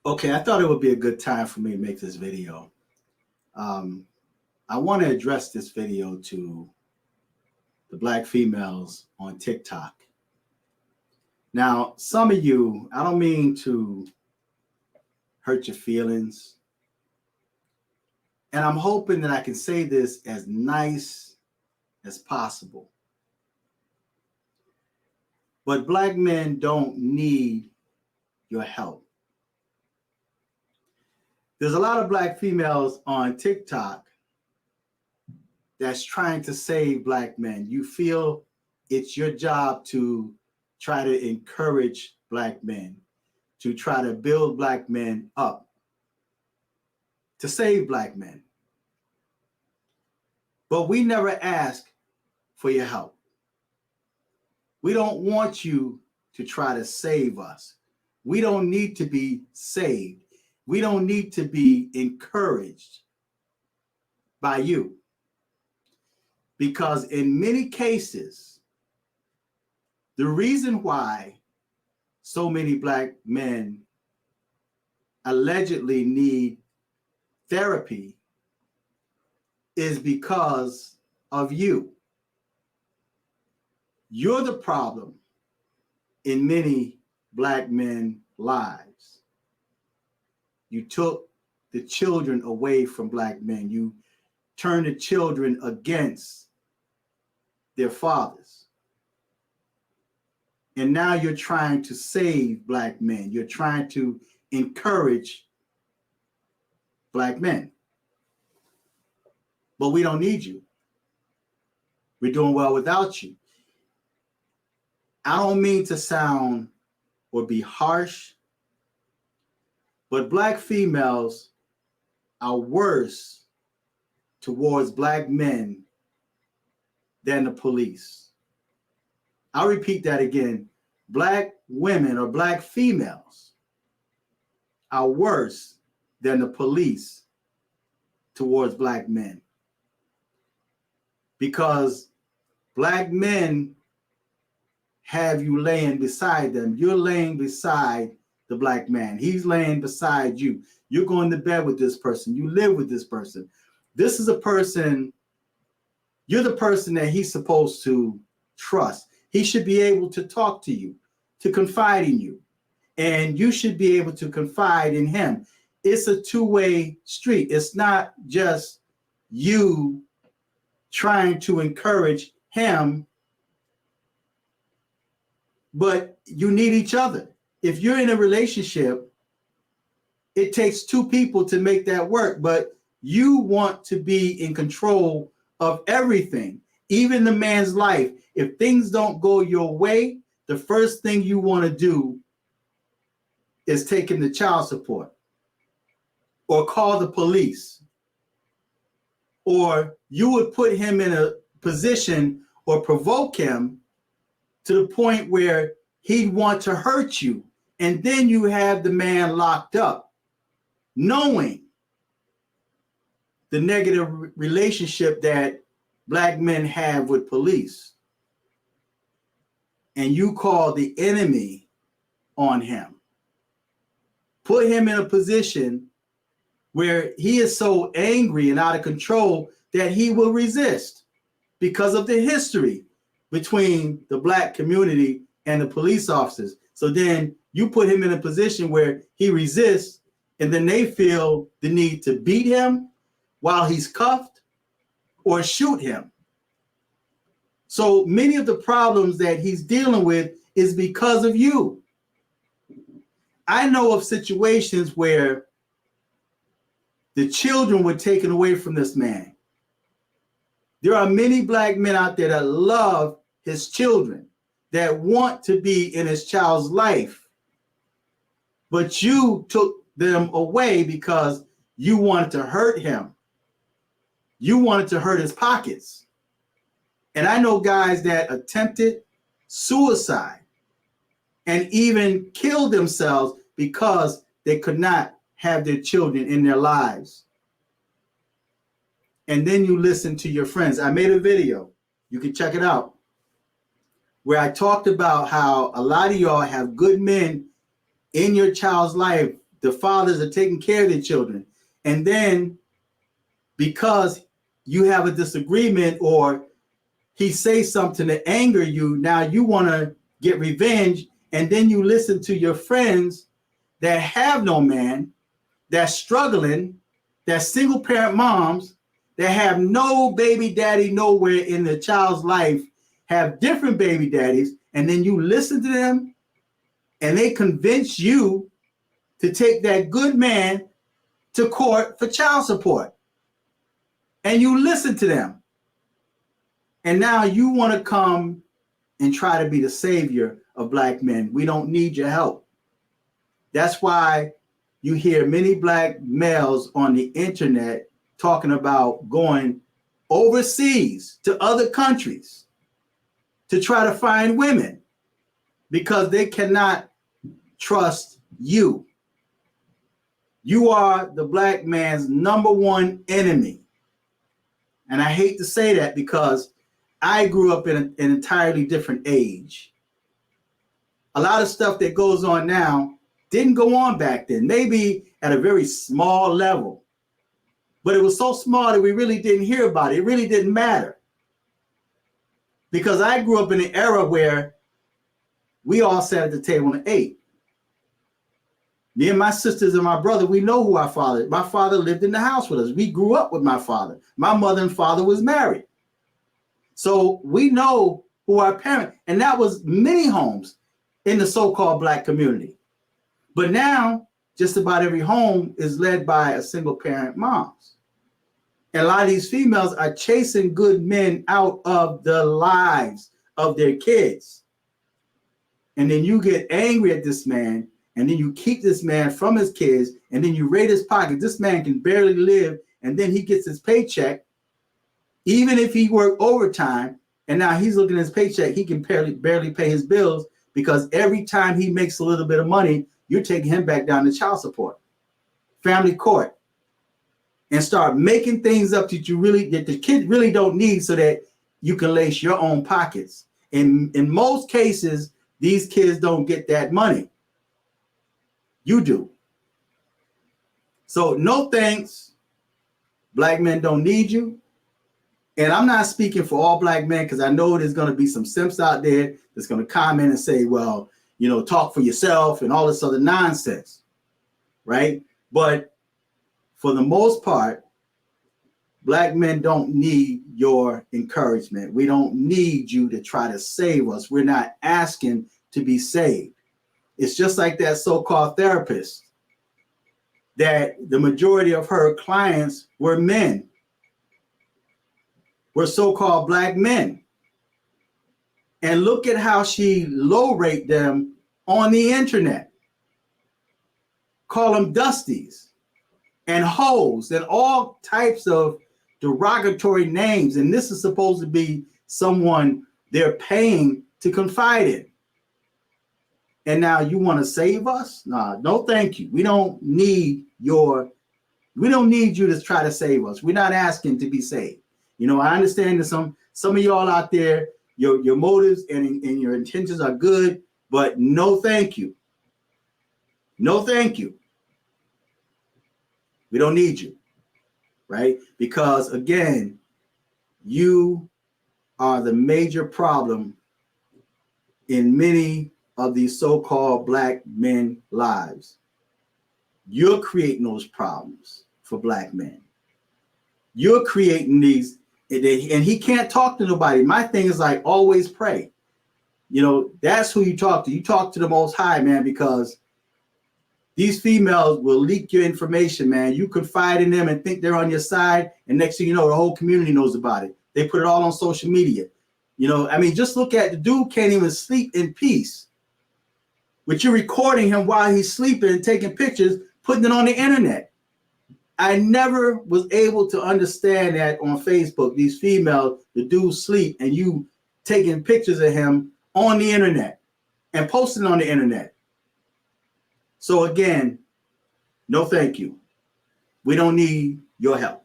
Okay, I thought it would be a good time for me to make this video. Um, I want to address this video to the black females on TikTok. Now, some of you, I don't mean to hurt your feelings, and I'm hoping that I can say this as nice as possible. But black men don't need your help. There's a lot of black females on TikTok that's trying to save black men. You feel it's your job to try to encourage black men, to try to build black men up, to save black men. But we never ask for your help. We don't want you to try to save us. We don't need to be saved. We don't need to be encouraged by you. Because in many cases, the reason why so many black men allegedly need therapy is because of you. You're the problem in many black men's lives. You took the children away from black men. You turned the children against their fathers. And now you're trying to save black men. You're trying to encourage black men. But we don't need you. We're doing well without you. I don't mean to sound or be harsh, but black females are worse towards black men than the police. I'll repeat that again. Black women or black females are worse than the police towards black men. Because black men have you laying beside them. You're laying beside the black man. He's laying beside you. You're going to bed with this person. You live with this person. This is a person, you're the person that he's supposed to trust. He should be able to talk to you, to confide in you, and you should be able to confide in him. It's a two-way street. It's not just you trying to encourage him, but you need each other. If you're in a relationship, it takes two people to make that work, but you want to be in control of everything, even the man's life. If things don't go your way, the first thing you want to do is take him to child support or call the police, or you would put him in a position or provoke him to the point where he'd want to hurt you. And then you have the man locked up, knowing the negative relationship that black men have with police. And you call the enemy on him. Put him in a position where he is so angry and out of control that he will resist because of the history between the black community and the police officers. So then you put him in a position where he resists, and then they feel the need to beat him while he's cuffed or shoot him. So many of the problems that he's dealing with is because of you. I know of situations where the children were taken away from this man. There are many black men out there that love his children, that want to be in his child's life, but you took them away because you wanted to hurt him. You wanted to hurt his pockets. And I know guys that attempted suicide and even killed themselves because they could not have their children in their lives. And then you listen to your friends. I made a video, you can check it out, where I talked about how a lot of y'all have good men in your child's life The fathers are taking care of their children. And then because you have a disagreement or he says something to anger you, now you want to get revenge. And then you listen to your friends that have no man, that's struggling, that's single parent moms, that have no baby daddy nowhere in the child's life, have different baby daddies. And then you listen to them and they convince you to take that good man to court for child support. And you listen to them. And now you want to come and try to be the savior of black men. We don't need your help. That's why you hear many black males on the internet talking about going overseas to other countries to try to find women because they cannot trust you. You are the black man's number one enemy. And I hate to say that because I grew up in an entirely different age. A lot of stuff that goes on now didn't go on back then, maybe at a very small level. But it was so small that we really didn't hear about it. It really didn't matter. Because I grew up in an era where we all sat at the table and ate. Me and my sisters and my brother, we know who our father is. My father lived in the house with us. We grew up with my father. My mother and father was married. So we know who our parents, and that was many homes in the so-called black community. But now, just about every home is led by a single parent moms. And a lot of these females are chasing good men out of the lives of their kids. And then you get angry at this man, and then you keep this man from his kids, and then you raid his pocket. This man can barely live, and then he gets his paycheck. Even if he worked overtime, and now he's looking at his paycheck, he can barely pay his bills because every time he makes a little bit of money, you're taking him back down to child support, family court, and start making things up that the kid really don't need so that you can lace your own pockets. In most cases, these kids don't get that money. You do. So no thanks. Black men don't need you. And I'm not speaking for all black men because I know there's going to be some simps out there that's going to comment and say, well, you know, talk for yourself and all this other nonsense, right? But for the most part, black men don't need your encouragement. We don't need you to try to save us. We're not asking to be saved. It's just like that so-called therapist, that the majority of her clients were men, were so-called black men. And look at how she low-rate them on the internet. Call them dusties and hoes and all types of derogatory names. And this is supposed to be someone they're paying to confide in. And now you want to save us? Nah, no, thank you. We don't need you to try to save us. We're not asking to be saved. You know, I understand that some of y'all out there, your motives and your intentions are good, but no, thank you. No, thank you. We don't need you, right? Because again, you are the major problem in many of these so-called black men lives. You're creating those problems for black men. You're creating these, and he can't talk to nobody. My thing is like, always pray. You know, that's who you talk to. You talk to the Most High, man, because these females will leak your information, man. You confide in them and think they're on your side, and next thing you know, the whole community knows about it. They put it all on social media. You know, I mean, just look at the dude can't even sleep in peace. But you're recording him while he's sleeping and taking pictures, putting it on the internet. I never was able to understand that on Facebook, these females, the dude sleep and you taking pictures of him on the internet and posting on the internet. So again, no thank you. We don't need your help.